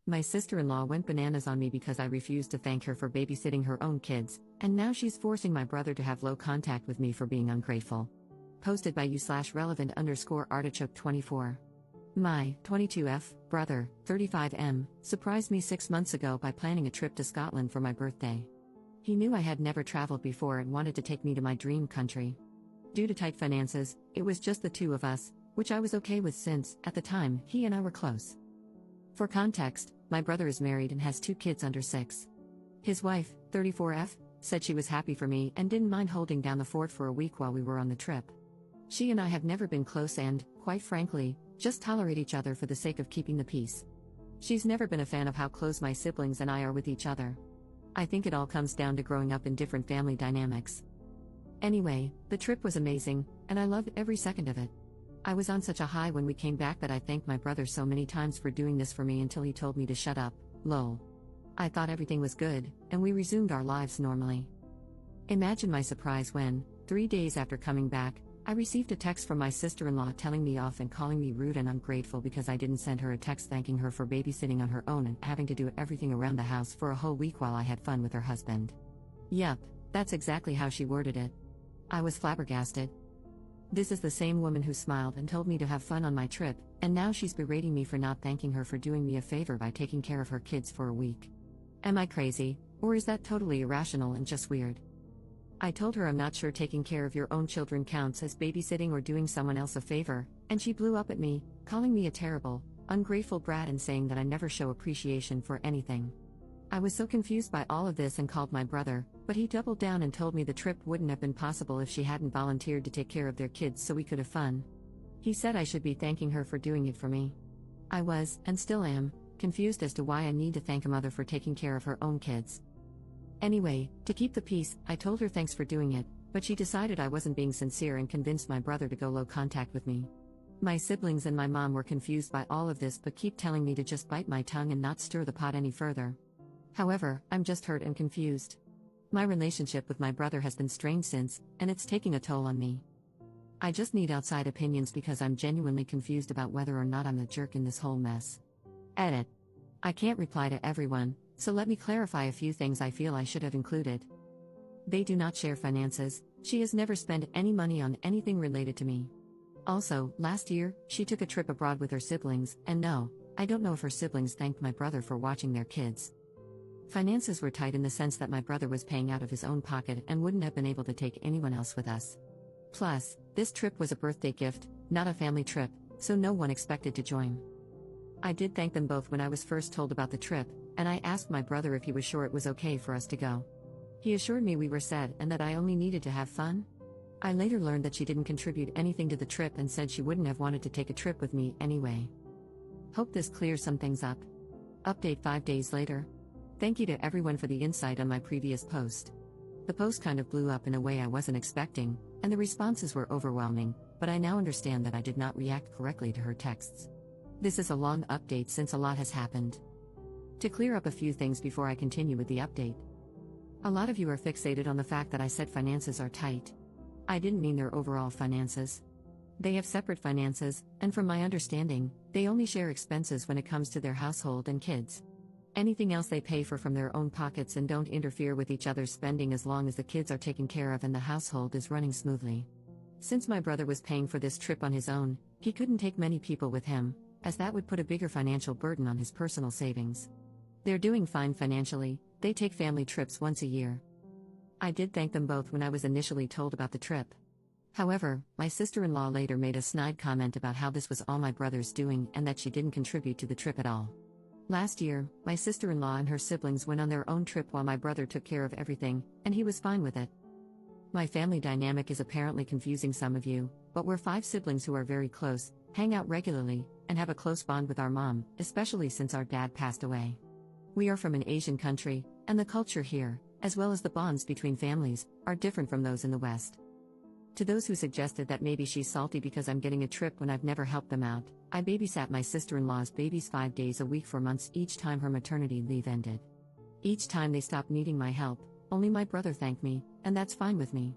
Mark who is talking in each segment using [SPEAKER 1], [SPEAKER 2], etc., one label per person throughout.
[SPEAKER 1] My sister-in-law went bananas on me because I refused to thank her for babysitting her own kids, and now she's forcing my brother to have low contact with me for being ungrateful. Posted by you/relevant_artichoke24. My 22F brother, 35M, surprised me 6 months ago by planning a trip to Scotland for my birthday. He knew I had never traveled before and wanted to take me to my dream country. Due to tight finances, it was just the two of us, which I was okay with since, at the time, he and I were close. For context, my brother is married and has 2 kids under 6. His wife, 34F, said she was happy for me and didn't mind holding down the fort for a week while we were on the trip. She and I have never been close and, quite frankly, just tolerate each other for the sake of keeping the peace. She's never been a fan of how close my siblings and I are with each other. I think it all comes down to growing up in different family dynamics. Anyway, the trip was amazing, and I loved every second of it. I was on such a high when we came back that I thanked my brother so many times for doing this for me until he told me to shut up, lol. I thought everything was good, and we resumed our lives normally. Imagine my surprise when, 3 days after coming back, I received a text from my sister-in-law telling me off and calling me rude and ungrateful because I didn't send her a text thanking her for babysitting on her own and having to do everything around the house for a whole week while I had fun with her husband. Yup, that's exactly how she worded it. I was flabbergasted. This is the same woman who smiled and told me to have fun on my trip, and now she's berating me for not thanking her for doing me a favor by taking care of her kids for a week. Am I crazy, or is that totally irrational and just weird? I told her I'm not sure taking care of your own children counts as babysitting or doing someone else a favor, and she blew up at me, calling me a terrible, ungrateful brat and saying that I never show appreciation for anything. I was so confused by all of this and called my brother, but he doubled down and told me the trip wouldn't have been possible if she hadn't volunteered to take care of their kids so we could have fun. He said I should be thanking her for doing it for me. I was, and still am, confused as to why I need to thank a mother for taking care of her own kids. Anyway, to keep the peace, I told her thanks for doing it, but she decided I wasn't being sincere and convinced my brother to go low contact with me. My siblings and my mom were confused by all of this but keep telling me to just bite my tongue and not stir the pot any further. However, I'm just hurt and confused. My relationship with my brother has been strained since, and it's taking a toll on me. I just need outside opinions because I'm genuinely confused about whether or not I'm the jerk in this whole mess. Edit. I can't reply to everyone, so let me clarify a few things I feel I should have included. They do not share finances. She has never spent any money on anything related to me. Also, last year, she took a trip abroad with her siblings, and no, I don't know if her siblings thanked my brother for watching their kids. Finances were tight in the sense that my brother was paying out of his own pocket and wouldn't have been able to take anyone else with us. Plus, this trip was a birthday gift, not a family trip, so no one expected to join. I did thank them both when I was first told about the trip, and I asked my brother if he was sure it was okay for us to go. He assured me we were set and that I only needed to have fun. I later learned that she didn't contribute anything to the trip and said she wouldn't have wanted to take a trip with me anyway. Hope this clears some things up. Update 5 days later. Thank you to everyone for the insight on my previous post. The post kind of blew up in a way I wasn't expecting, and the responses were overwhelming, but I now understand that I did not react correctly to her texts. This is a long update since a lot has happened. To clear up a few things before I continue with the update. A lot of you are fixated on the fact that I said finances are tight. I didn't mean their overall finances. They have separate finances, and from my understanding, they only share expenses when it comes to their household and kids. Anything else they pay for from their own pockets and don't interfere with each other's spending as long as the kids are taken care of and the household is running smoothly. Since my brother was paying for this trip on his own, he couldn't take many people with him, as that would put a bigger financial burden on his personal savings. They're doing fine financially, they take family trips once a year. I did thank them both when I was initially told about the trip. However, my sister-in-law later made a snide comment about how this was all my brother's doing and that she didn't contribute to the trip at all. Last year, my sister-in-law and her siblings went on their own trip while my brother took care of everything, and he was fine with it. My family dynamic is apparently confusing some of you, but we're 5 siblings who are very close, hang out regularly, and have a close bond with our mom, especially since our dad passed away. We are from an Asian country, and the culture here, as well as the bonds between families, are different from those in the West. To those who suggested that maybe she's salty because I'm getting a trip when I've never helped them out, I babysat my sister-in-law's babies 5 days a week for months each time her maternity leave ended. Each time they stopped needing my help, only my brother thanked me, and that's fine with me.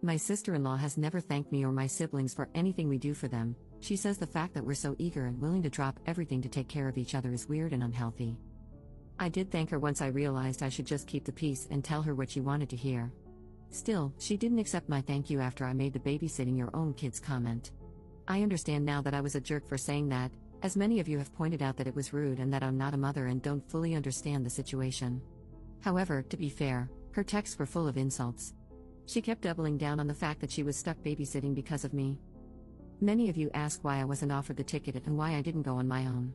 [SPEAKER 1] My sister-in-law has never thanked me or my siblings for anything we do for them. She says the fact that we're so eager and willing to drop everything to take care of each other is weird and unhealthy. I did thank her once I realized I should just keep the peace and tell her what she wanted to hear. Still, she didn't accept my thank you after I made the babysitting your own kids comment. I understand now that I was a jerk for saying that, as many of you have pointed out that it was rude and that I'm not a mother and don't fully understand the situation. However, to be fair, her texts were full of insults. She kept doubling down on the fact that she was stuck babysitting because of me. Many of you ask why I wasn't offered the ticket and why I didn't go on my own.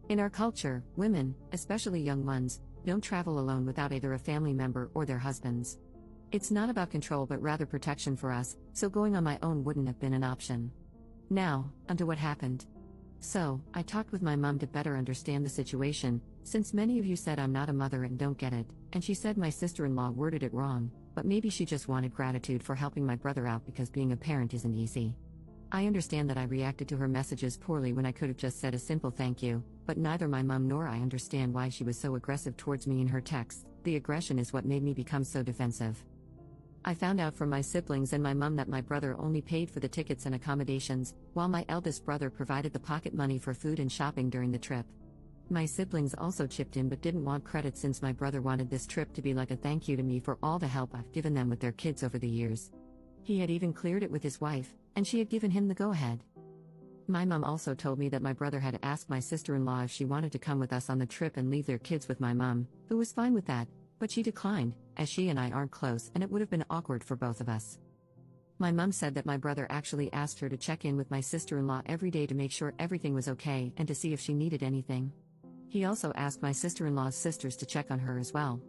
[SPEAKER 1] In our culture, women, especially young ones, don't travel alone without either a family member or their husbands. It's not about control but rather protection for us, so going on my own wouldn't have been an option. Now, onto what happened. So, I talked with my mom to better understand the situation, since many of you said I'm not a mother and don't get it, and she said my sister-in-law worded it wrong, but maybe she just wanted gratitude for helping my brother out because being a parent isn't easy. I understand that I reacted to her messages poorly when I could have just said a simple thank you, but neither my mom nor I understand why she was so aggressive towards me in her texts. The aggression is what made me become so defensive. I found out from my siblings and my mom that my brother only paid for the tickets and accommodations, while my eldest brother provided the pocket money for food and shopping during the trip. My siblings also chipped in but didn't want credit since my brother wanted this trip to be like a thank you to me for all the help I've given them with their kids over the years. He had even cleared it with his wife, and she had given him the go-ahead. My mom also told me that my brother had asked my sister-in-law if she wanted to come with us on the trip and leave their kids with my mom, who was fine with that, but she declined, as she and I aren't close and it would have been awkward for both of us. My mom said that my brother actually asked her to check in with my sister-in-law every day to make sure everything was okay and to see if she needed anything. He also asked my sister-in-law's sisters to check on her as well.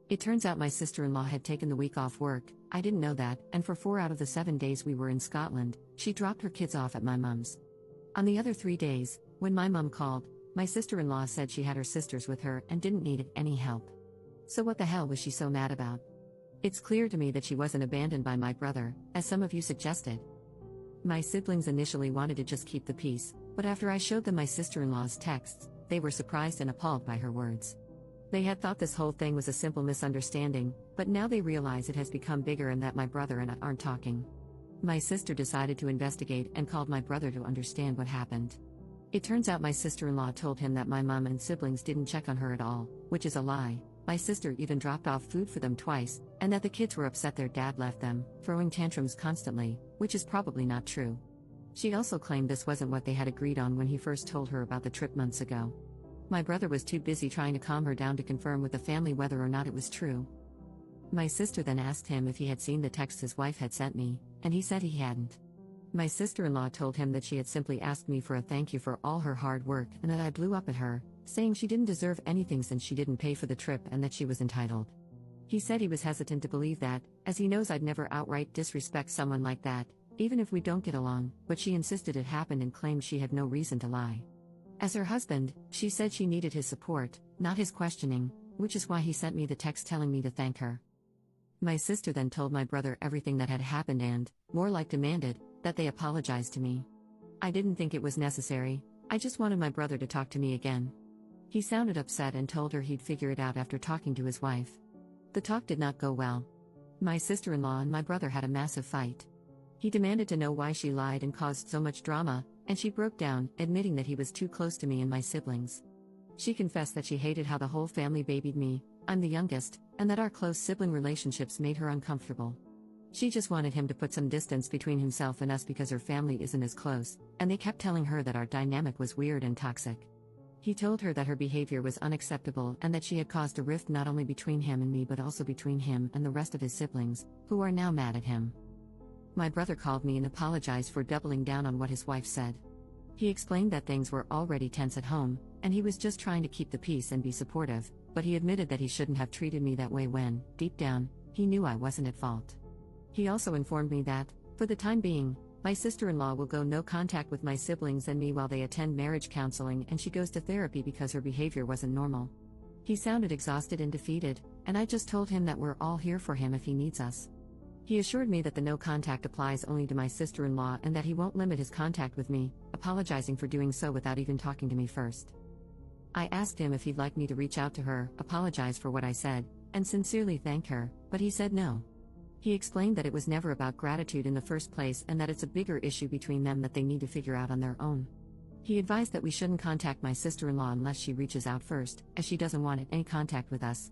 [SPEAKER 1] It turns out my sister-in-law had taken the week off work. I didn't know that, and for 4 out of the 7 days we were in Scotland, she dropped her kids off at my mom's. On the other 3 days, when my mom called, my sister-in-law said she had her sisters with her and didn't need any help. So what the hell was she so mad about? It's clear to me that she wasn't abandoned by my brother, as some of you suggested. My siblings initially wanted to just keep the peace, but after I showed them my sister-in-law's texts, they were surprised and appalled by her words. They had thought this whole thing was a simple misunderstanding, but now they realize it has become bigger and that my brother and I aren't talking. My sister decided to investigate and called my brother to understand what happened. It turns out my sister-in-law told him that my mom and siblings didn't check on her at all, which is a lie. My sister even dropped off food for them twice, and that the kids were upset their dad left them, throwing tantrums constantly, which is probably not true. She also claimed this wasn't what they had agreed on when he first told her about the trip months ago. My brother was too busy trying to calm her down to confirm with the family whether or not it was true. My sister then asked him if he had seen the text his wife had sent me, and he said he hadn't. My sister-in-law told him that she had simply asked me for a thank you for all her hard work and that I blew up at her, saying she didn't deserve anything since she didn't pay for the trip and that she was entitled. He said he was hesitant to believe that, as he knows I'd never outright disrespect someone like that, even if we don't get along, but she insisted it happened and claimed she had no reason to lie. As her husband, she said she needed his support, not his questioning, which is why he sent me the text telling me to thank her. My sister then told my brother everything that had happened and, more like demanded, that they apologize to me. I didn't think it was necessary, I just wanted my brother to talk to me again. He sounded upset and told her he'd figure it out after talking to his wife. The talk did not go well. My sister-in-law and my brother had a massive fight. He demanded to know why she lied and caused so much drama, and she broke down, admitting that he was too close to me and my siblings. She confessed that she hated how the whole family babied me, I'm the youngest, and that our close sibling relationships made her uncomfortable. She just wanted him to put some distance between himself and us because her family isn't as close, and they kept telling her that our dynamic was weird and toxic. He told her that her behavior was unacceptable and that she had caused a rift not only between him and me but also between him and the rest of his siblings, who are now mad at him. My brother called me and apologized for doubling down on what his wife said. He explained that things were already tense at home, and he was just trying to keep the peace and be supportive, but he admitted that he shouldn't have treated me that way when, deep down, he knew I wasn't at fault. He also informed me that, for the time being, my sister-in-law will go no contact with my siblings and me while they attend marriage counseling and she goes to therapy because her behavior wasn't normal. He sounded exhausted and defeated, and I just told him that we're all here for him if he needs us. He assured me that the no contact applies only to my sister-in-law and that he won't limit his contact with me, apologizing for doing so without even talking to me first. I asked him if he'd like me to reach out to her, apologize for what I said, and sincerely thank her, but he said no. He explained that it was never about gratitude in the first place and that it's a bigger issue between them that they need to figure out on their own. He advised that we shouldn't contact my sister-in-law unless she reaches out first, as she doesn't want any contact with us.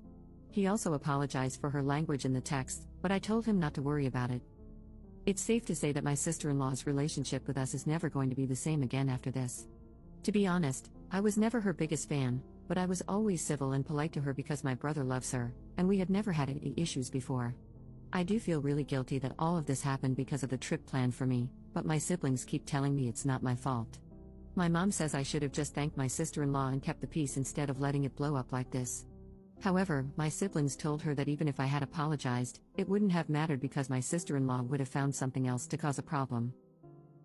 [SPEAKER 1] He also apologized for her language in the text, but I told him not to worry about it. It's safe to say that my sister-in-law's relationship with us is never going to be the same again after this. To be honest, I was never her biggest fan, but I was always civil and polite to her because my brother loves her, and we had never had any issues before. I do feel really guilty that all of this happened because of the trip planned for me, but my siblings keep telling me it's not my fault. My mom says I should have just thanked my sister-in-law and kept the peace instead of letting it blow up like this. However, my siblings told her that even if I had apologized, it wouldn't have mattered because my sister-in-law would have found something else to cause a problem.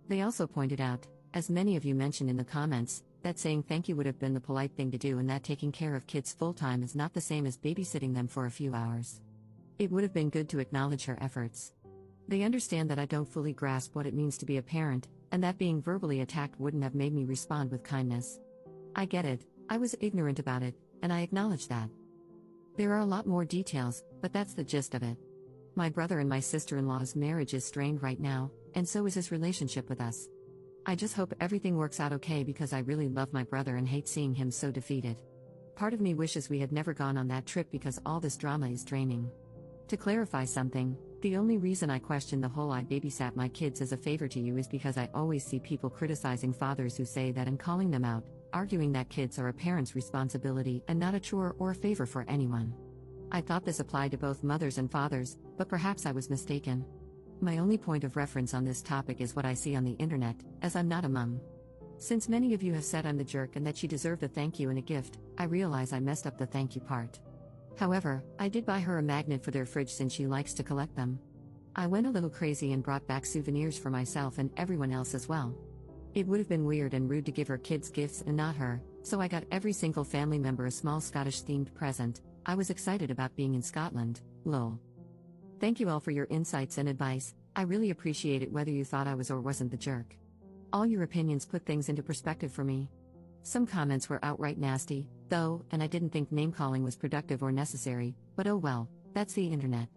[SPEAKER 1] They also pointed out, as many of you mentioned in the comments, that saying thank you would have been the polite thing to do and that taking care of kids full-time is not the same as babysitting them for a few hours. It would have been good to acknowledge her efforts. They understand that I don't fully grasp what it means to be a parent, and that being verbally attacked wouldn't have made me respond with kindness. I get it, I was ignorant about it, and I acknowledge that. There are a lot more details, but that's the gist of it. My brother and my sister-in-law's marriage is strained right now, and so is his relationship with us. I just hope everything works out okay because I really love my brother and hate seeing him so defeated. Part of me wishes we had never gone on that trip because all this drama is draining. To clarify something, the only reason I question the whole "I babysat my kids as a favor to you" is because I always see people criticizing fathers who say that and calling them out, arguing that kids are a parent's responsibility and not a chore or a favor for anyone. I thought this applied to both mothers and fathers, but perhaps I was mistaken. My only point of reference on this topic is what I see on the internet, as I'm not a mom. Since many of you have said I'm the jerk and that she deserved a thank you and a gift, I realize I messed up the thank you part. However, I did buy her a magnet for their fridge since she likes to collect them. I went a little crazy and brought back souvenirs for myself and everyone else as well. It would have been weird and rude to give her kids gifts and not her, so I got every single family member a small Scottish-themed present. I was excited about being in Scotland, lol. Thank you all for your insights and advice, I really appreciate it whether you thought I was or wasn't the jerk. All your opinions put things into perspective for me. Some comments were outright nasty, though, and I didn't think name-calling was productive or necessary, but oh well, that's the internet.